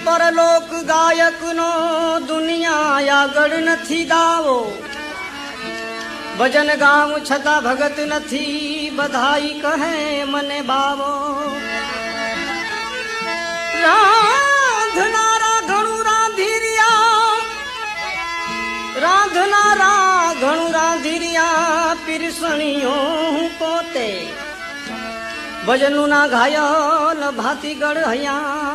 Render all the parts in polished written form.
પરલોક ગાયકનો દુનિયા આગળ નથી દાવો. ભજન ગામ છતાં ભગત નથી, બધાઈ કહે મને બાવો. રાંધનારા ઘણું રાંધીર્યા, રાંધનારા ઘણું રાંધીર્યા, પીરસણીઓ હું પોતે. ભજનનું ના ઘાયલ ભાતીગઢ હૈયા,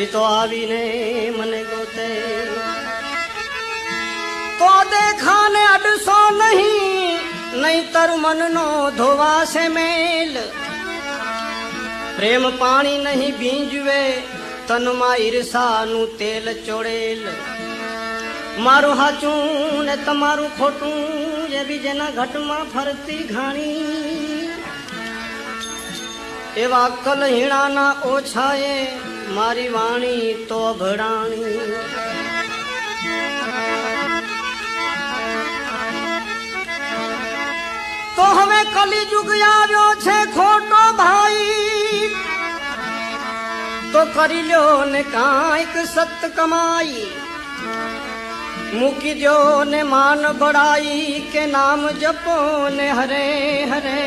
એ તો આવીને મને ગોતે. તો દેખાને અડસો નહીં, નહીતર મનનો ધોવાશે મેલ. પ્રેમ પાણી નહીં ભીંજવે, તનમાં ઈર્ષાનું તેલ ચોડેલ. મારું હાચું ને તમારું ખોટું, એવી જેના ઘટમાં ફરતી ઘાણી. એવા કલહીણાના ઓછાએ મારી વાણી તો ભડાણી. તો હવે કલિયુગ આવ્યો છે ખોટો ભાઈ, તો કરી લ્યો ને કાંઈક સત કમાઈ. મૂકી દો ને માન બળાઈ, કે નામ જપો ને હરે હરે.